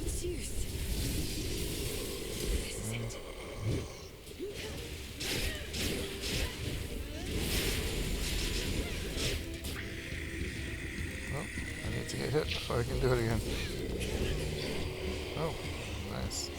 Zeus. This is it. Oh, I need to get hit before I can do it again. Oh, nice.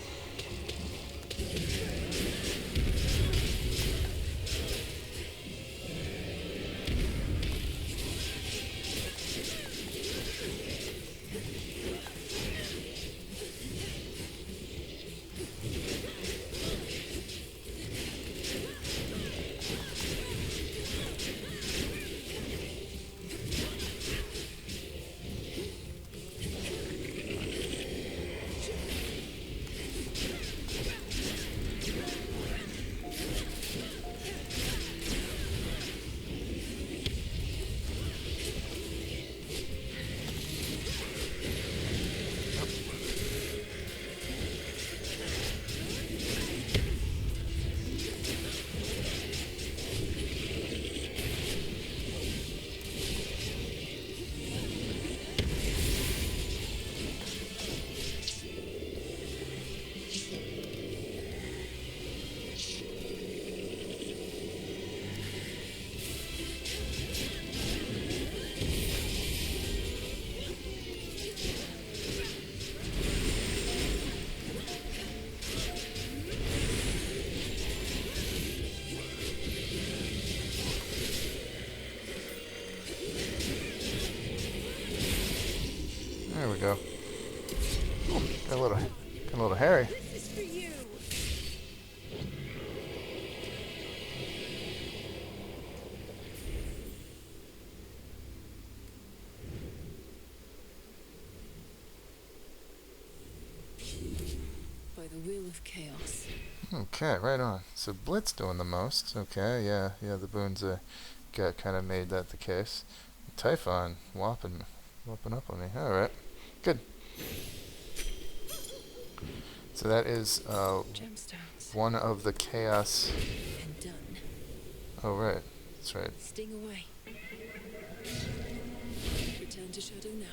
There we go. Oh, got a little hairy. This is for you. by the will of chaos. Okay, right on. So Blitz doing the most. Okay, yeah, the boons got kind of made that the case. Typhon whopping up on me. All right, good. So that is Gemstones. one of the chaos. And done. Oh right, that's right. Sting away. Return to shadow now.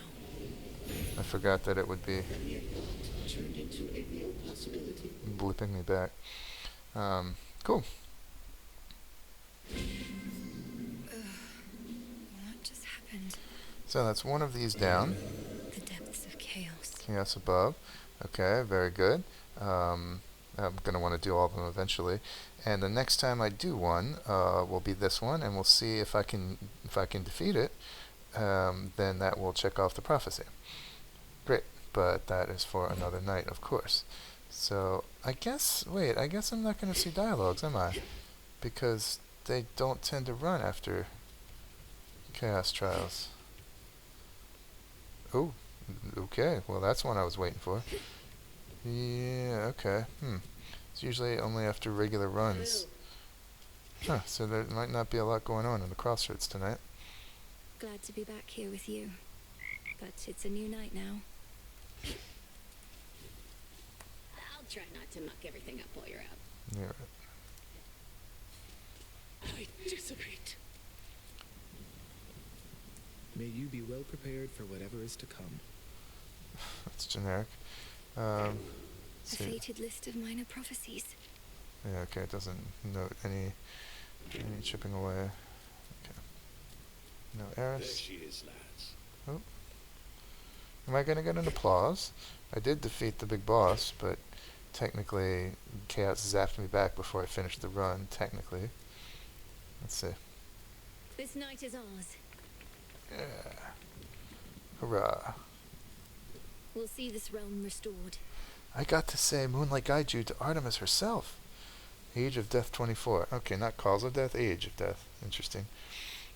I forgot that it would be Turned into a real possibility. blipping me back. Cool. What just happened? So that's one of these down. The depths of chaos. Chaos above. Okay, very good. I'm gonna want to do all of them eventually, and the next time I do one will be this one, and we'll see if I can defeat it. Then that will check off the prophecy. Great, but that is for another night, of course. So I guess I'm not gonna see dialogues, am I? Because they don't tend to run after Chaos Trials. Oh, okay. Well, that's one I was waiting for. Yeah, okay. It's usually only after regular runs. Huh, so there might not be a lot going on in the Crossroads tonight. Glad to be back here with you. But it's a new night now. I'll try not to muck everything up while you're out. Yeah, right. I dissipate. May you be well prepared for whatever is to come. That's generic. A See. fated list of minor prophecies. Yeah, okay, it doesn't note any chipping away. Okay. No There Eris. she is, lads. Oh. Am I gonna get an applause? I did defeat the big boss, but technically Chaos zapped me back before I finished the run, technically. Let's see. This night is ours. Yeah. Hurrah. We'll see this realm restored. I got to say Moonlight Guide you to Artemis herself. Age of Death 24. Okay, not Cause of Death, Age of Death. Interesting.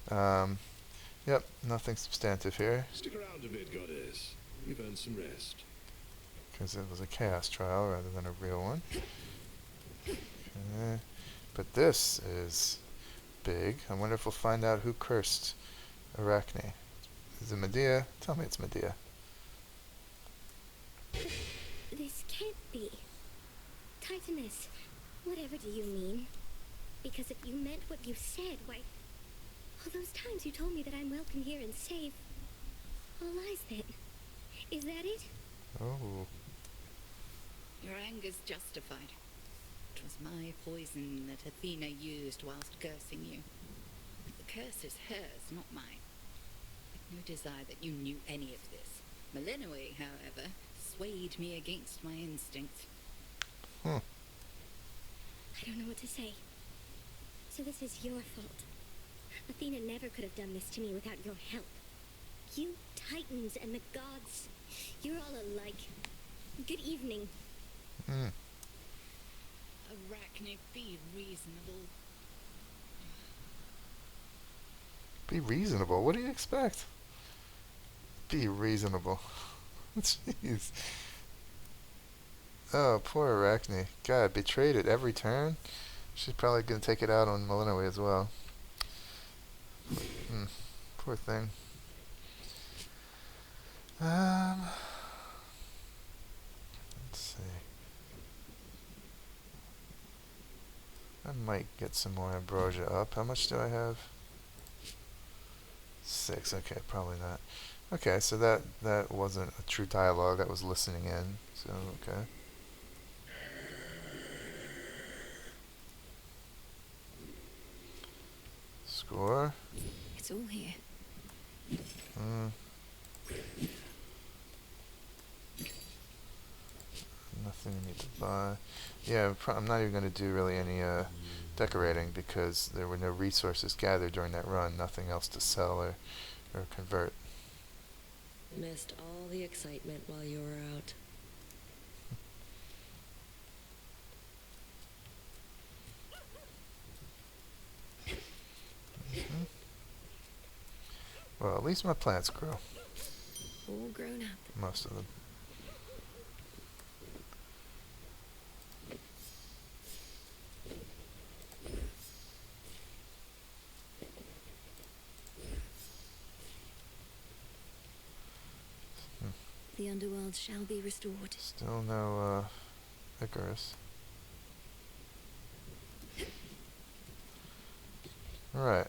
Yep, nothing substantive here. Stick around a bit, goddess. You've earned some rest. Because it was a chaos trial rather than a real one. Okay. But this is big. I wonder if we'll find out who cursed Arachne. Is it Medea? Tell me it's Medea. This can't be. Titaness, whatever do you mean? Because if you meant what you said, why... all those times you told me that I'm welcome here and safe... all lies then. Is that it? Oh. Your anger's justified. It was my poison that Athena used whilst cursing you. The curse is hers, not mine. I've no desire that you knew any of this. Melinoë, however, swayed me against my instincts. I don't know what to say. So this is your fault. Athena never could have done this to me without your help. You Titans and the gods, you're all alike. Good evening. Arachne, be reasonable. Be reasonable? What do you expect? Be reasonable. Jeez. Oh, poor Arachne. God, betrayed at every turn. She's probably going to take it out on Melinoë as well. Poor thing. Let's see. I might get some more ambrosia up. How much do I have? 6. Okay, probably not. Okay, so that wasn't a true dialogue. That was listening in. So, okay. Score. It's all here. Nothing I need to buy. Yeah, I'm not even going to do really any decorating because there were no resources gathered during that run. Nothing else to sell or convert. Missed all the excitement while you were out. Well, at least my plants grow. All grown up. Most of them. underworld shall be restored. Still no Icarus. Right.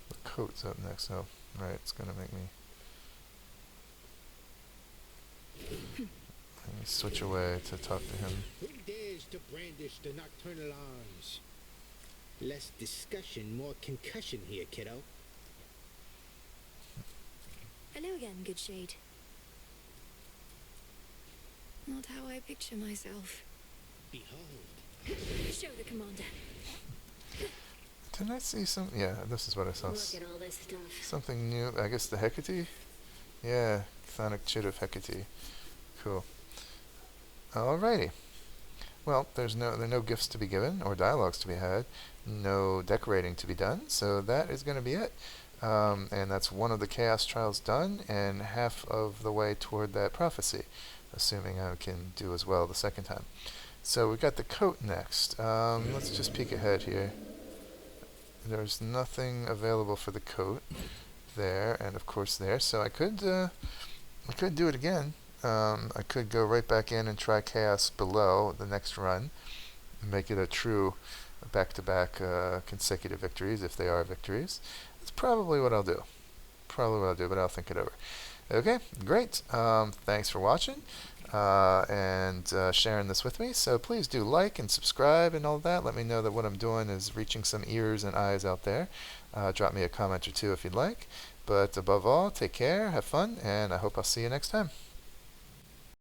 The coat's up next. Oh, right. It's gonna make me. Let me switch away to talk to him. Who dares to brandish the nocturnal arms? Less discussion, more concussion here, kiddo. Hello again, good shade. Not how I picture myself. Behold. Show the commander. Didn't I see some? Yeah, this is what I saw. Look at all this stuff. Something new. I guess the Hecate? Yeah, chthonic chit of Hecate. Cool. Alrighty. Well, there are no gifts to be given or dialogues to be had, no decorating to be done, so that is going to be it. And that's one of the Chaos Trials done, and half of the way toward that prophecy, assuming I can do as well the second time. So we've got the coat next. Let's just peek ahead here. There's nothing available for the coat there, and of course there. So I could do it again. I could go right back in and try Chaos below the next run, and make it a true back-to-back consecutive victories if they are victories. That's probably what I'll do. But I'll think it over. Okay, great. Thanks for watching and sharing this with me. So please do like and subscribe and all that. Let me know that what I'm doing is reaching some ears and eyes out there. Drop me a comment or two if you'd like. But above all, take care, have fun, and I hope I'll see you next time.